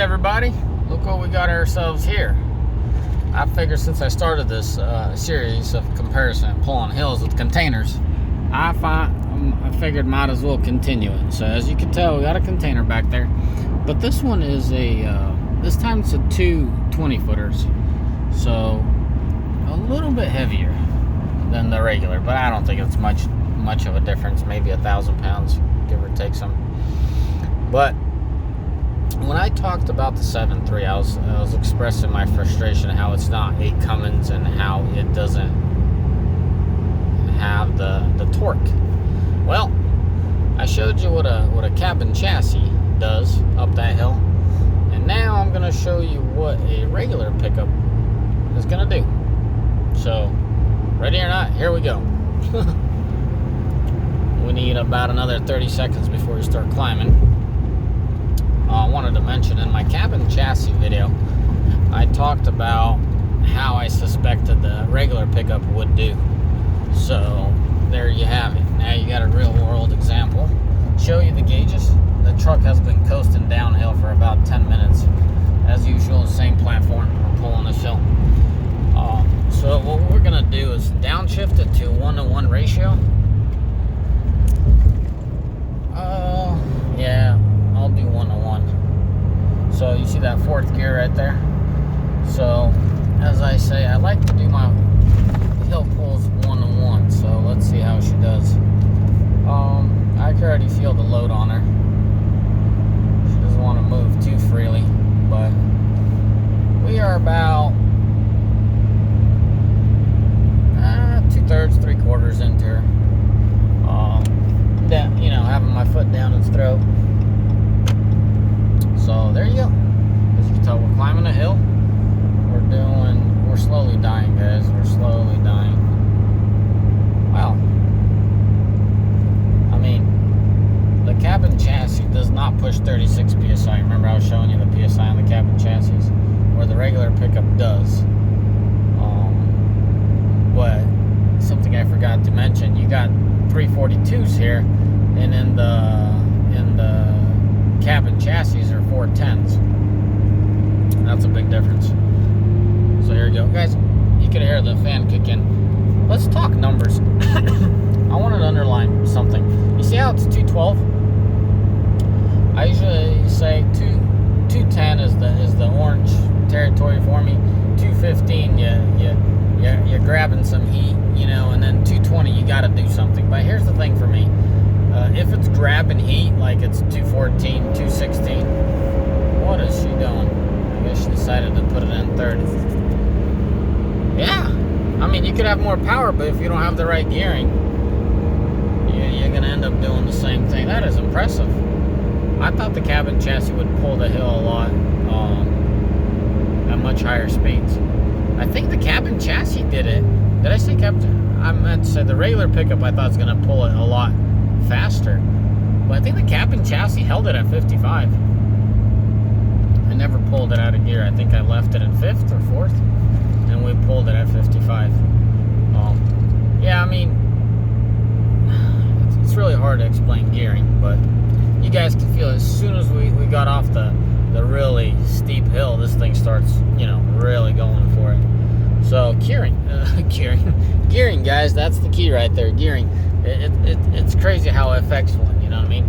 everybody, look what we got ourselves here. I figured since I started this series of comparison and pulling hills with containers, I figured might as well continue it. So as you can tell, we got a container back there, but this one is this time it's a 2 20-footers, so a little bit heavier than the regular, but I don't think it's much of a difference, maybe 1,000 pounds, give or take some. But when I talked about the 7.3, I was expressing my frustration how it's not a Cummins and how it doesn't have the torque. Well, I showed you what a cabin chassis does up that hill, and now I'm going to show you what a regular pickup is going to do. So, ready or not, here we go. We need about another 30 seconds before we start climbing. I wanted to mention in my cabin chassis video, I talked about how I suspected the regular pickup would do. So there you have it. Now you got a real world example. Show you the gauges. The truck has been coasting downhill for about 10 minutes. As usual, same platform. We're pulling this hill. So what we're going to do is downshift it to 1-to-1 ratio. Yeah, I'll do 1-to-1. So you see that fourth gear right there? So as I say, I like to do my hill pulls 1-to-1. So let's see how she does. I can already feel the load on her. She doesn't want to move too freely, but we are about 2/3, 3/4 into her. Having my foot down its throat. So there you go. As you can tell, we're climbing a hill. We're slowly dying, guys. We're slowly dying. Wow. I mean, the cabin chassis does not push 36 PSI. Remember I was showing you the PSI on the cabin chassis, where the regular pickup does. But something I forgot to mention, you got 342s here, and in the cabin chassis are 410s. That's a big difference. So here you go, guys. You can hear the fan kick in. Let's talk numbers. I wanted to underline something. You see how it's 212? I usually say 210 is the orange territory for me. 215, you're grabbing some heat, and then 220, you got to do something. But here's the thing for me. If it's grabbing heat, like it's 214, 216, what is she doing? I guess she decided to put it in third. Yeah, I mean, you could have more power, but if you don't have the right gearing, you're going to end up doing the same thing. That is impressive. I thought the cabin chassis would pull the hill a lot at much higher speeds. I think the cabin chassis did it. Did I say cabin? I meant to say the regular pickup I thought was going to pull it a lot faster. But I think the cabin chassis held it at 55. I never pulled it out of gear. I think I left it in 5th or 4th, and we pulled it at 55. Yeah, I mean, it's really hard to explain gearing, but you guys can feel it. As soon as we got off the really steep hill, this thing starts, really going for it. So gearing, guys, that's the key right there. Gearing, it's crazy how it affects one. You know what I mean?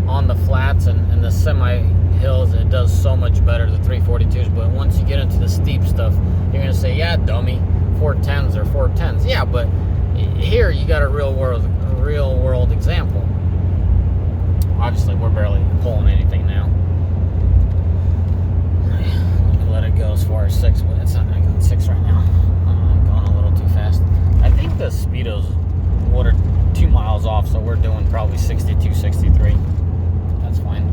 On the flats and the semi hills, it does so much better, the 342s. But once you get into the steep stuff, you're gonna say, yeah, dummy, 410s or 410s. Yeah, but here you got a real world example. Obviously, we're barely pulling anything now. Let it go as far as 6, but it's not going to go 6 right now. I'm going a little too fast. I think the speedo's 2 miles off, so we're doing probably 62, 63. That's fine.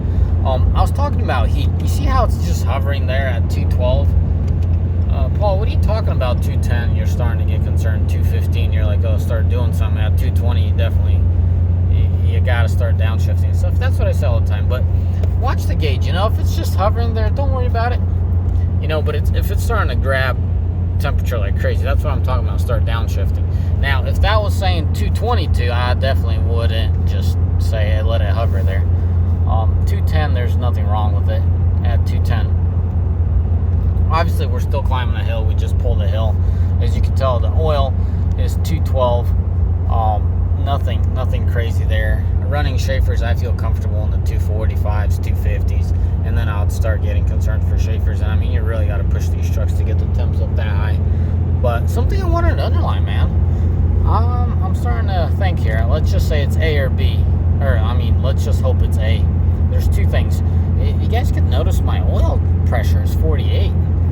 I was talking about heat. You see how it's just hovering there at 212? Paul, what are you talking about? 210, you're starting to get concerned. 215, you're like, oh, start doing something. At 220, you got to start downshifting and stuff. That's what I say all the time. But watch the gauge. If it's just hovering there, don't worry about it. But if it's starting to grab temperature like crazy, that's what I'm talking about, start downshifting. Now, if that was saying 222, I definitely wouldn't just say, hey, let it hover there. 210, there's nothing wrong with it at 210. Obviously, we're still climbing a hill. We just pulled a hill. As you can tell, the oil is 212. Nothing crazy there. Running Schaefer's, I feel comfortable in the 245s, 250s, and then I'll start getting concerned for Schaefer's. And I mean, you really got to push these trucks to get the temps up that high. But something I wanted to underline, man. I'm starting to think here. Let's just say it's A or B, or I mean, let's just hope it's A. There's two things. You guys could notice my oil pressure is 48,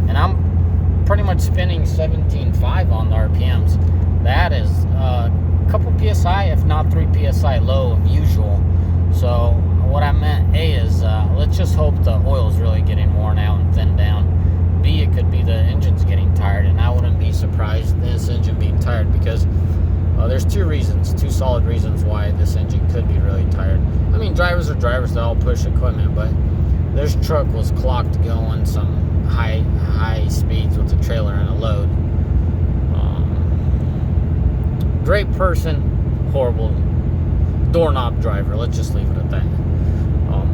and I'm pretty much spinning 17.5 on the RPMs. That is a couple psi, if not 3 psi low of usual. So what I meant, A, is let's just hope the oil is really getting worn out and thinned down. B, it could be the engine's getting tired, and I wouldn't be surprised this engine being tired, because there's two solid reasons why this engine could be really tired. I mean, drivers are drivers, they all push equipment, but this truck was clocked going some high speeds with a trailer and a load. Great person, horrible doorknob driver. Let's just leave it at that.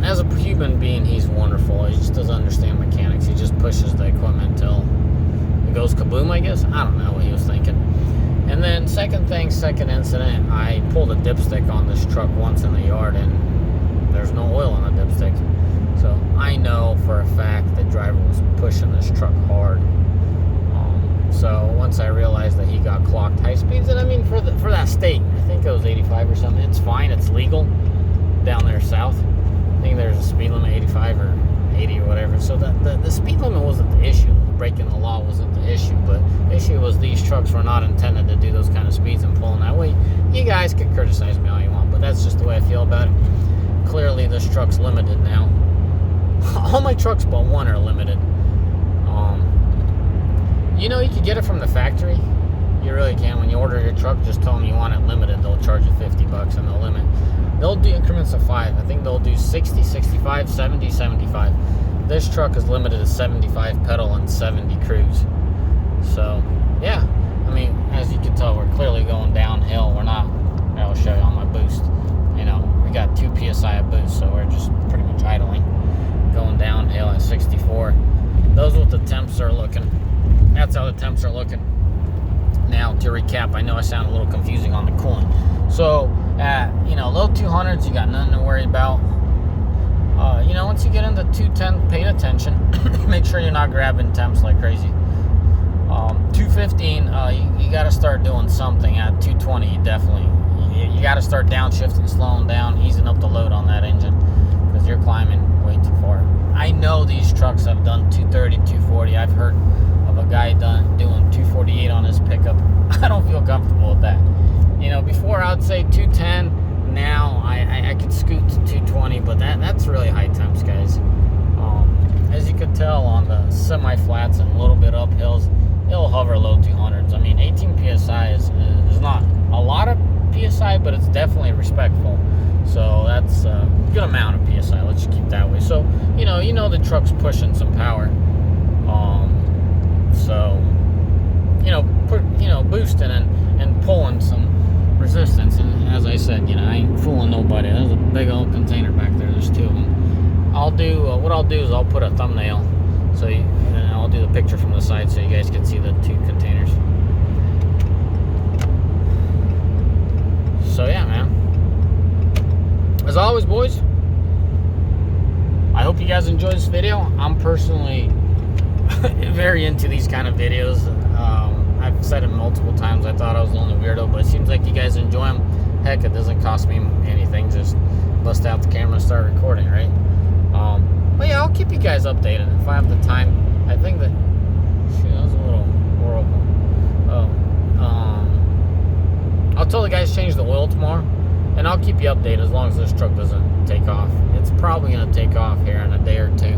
As a human being, he's wonderful. He just doesn't understand mechanics. He just pushes the equipment until it goes kaboom, I guess. I don't know what he was thinking. And then second incident, I pulled a dipstick on this truck once in the yard, and there's no oil on the dipstick. So I know for a fact the driver was pushing this truck hard. So once I realized that he got clocked high speeds, and I mean, for that state, I think it was 85 or something. It's fine. It's legal down there south. I think there's a speed limit 85 or 80 or whatever. So the speed limit wasn't the issue. Breaking the law wasn't the issue. But the issue was these trucks were not intended to do those kind of speeds and pulling that way. You guys can criticize me all you want, but that's just the way I feel about it. Clearly, this truck's limited now. All my trucks but one are limited. You know, you can get it from the factory. You really can. When you order your truck, just tell them you want it limited. They'll charge you $50 and they'll limit. They'll do increments of 5. I think they'll do 60, 65, 70, 75. This truck is limited to 75 pedal and 70 cruise. So, yeah. I mean, as you can tell, we're clearly going downhill. We're not, I'll show you on my boost. You know, we got 2 psi of boost, so we're just pretty much idling. Going downhill at 64. Those are what the temps are looking. That's how the temps are looking. Now, to recap, I know I sound a little confusing on the cooling. So, at, low 200s, you got nothing to worry about. Once you get into 210, pay attention. Make sure you're not grabbing temps like crazy. 215, you got to start doing something. At 220, definitely. You got to start downshifting, slowing down, easing up the load on that engine, because you're climbing way too far. I know these trucks have done 230, 240. I've heard of a guy doing 248 on his pickup. I don't feel comfortable with that. Before I would say 210. Now I could scoot to 220, but that's really high temps, guys. As you could tell on the semi-flats and a little bit up hills, it'll hover low 200s. I mean, 18 psi is not a lot of psi, but it's definitely respectful. So that's a good amount of psi. Let's just keep that way. So you know the truck's pushing some power. Boosting and pulling some resistance. And as I said, I ain't fooling nobody. There's a big old container back there. There's 2 of them. What I'll do is I'll put a thumbnail, and I'll do the picture from the side so you guys can see the 2 containers. So yeah, man. As always, boys, I hope you guys enjoyed this video. I'm personally very into these kind of videos. I've said it multiple times. I thought I was the only weirdo, but it seems like you guys enjoy them. Heck, it doesn't cost me anything. Just bust out the camera and start recording, right? But yeah, I'll keep you guys updated if I have the time. I think that... Shoot, that was a little horrible. I'll tell the guys to change the oil tomorrow, and I'll keep you updated as long as this truck doesn't take off. It's probably going to take off here in a day or 2.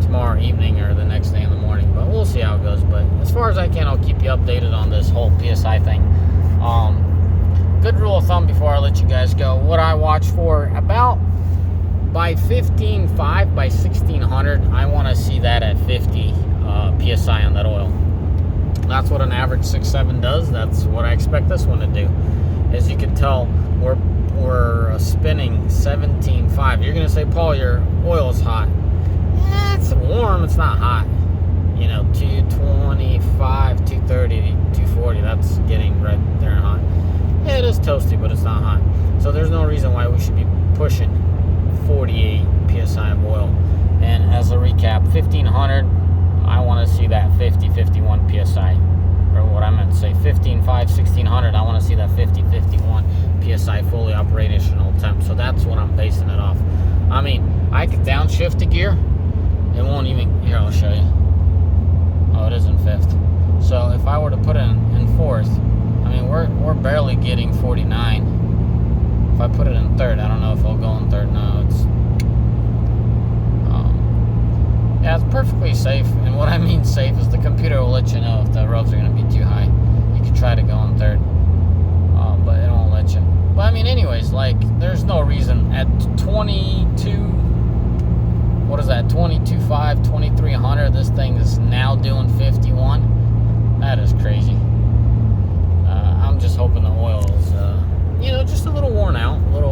Tomorrow evening or the next day in the morning, but we'll see how it goes. But as far as I can, I'll keep you updated on this whole PSI thing. Good rule of thumb before I let you guys go, what I watch for, about by 15.5 by 1600, I want to see that at 50 PSI on that oil. That's what an average 6.7 does. That's what I expect this one to do. As you can tell, we're spinning 17.5. You're going to say, Paul, your oil is hot. It's warm, it's not hot. toasty, but it's not hot. So there's no reason why we should be pushing 48 psi of oil. And as a recap, 1500, I want to see that 51 psi. Or what I meant to say, 15.5, 1600, I want to see that 51 psi fully operational temp. So that's what I'm basing it off. I mean, I could downshift the gear. It won't even, here, I'll show you. Oh, it is in 5th. So if I were to put it in 4th, I mean, we're barely getting 49. If I put it in 3rd, I don't know if it'll go in 3rd. No, it's yeah, it's perfectly safe. And what I mean safe is the computer will let you know if the roads are going to be too high. You can try to go in 3rd, but it won't let you. But I mean, anyways, like, there's no reason at 22, what is that, 22.5, 2300, this thing is now doing 51. That is crazy. I'm just hoping the oil is, just a little worn out, a little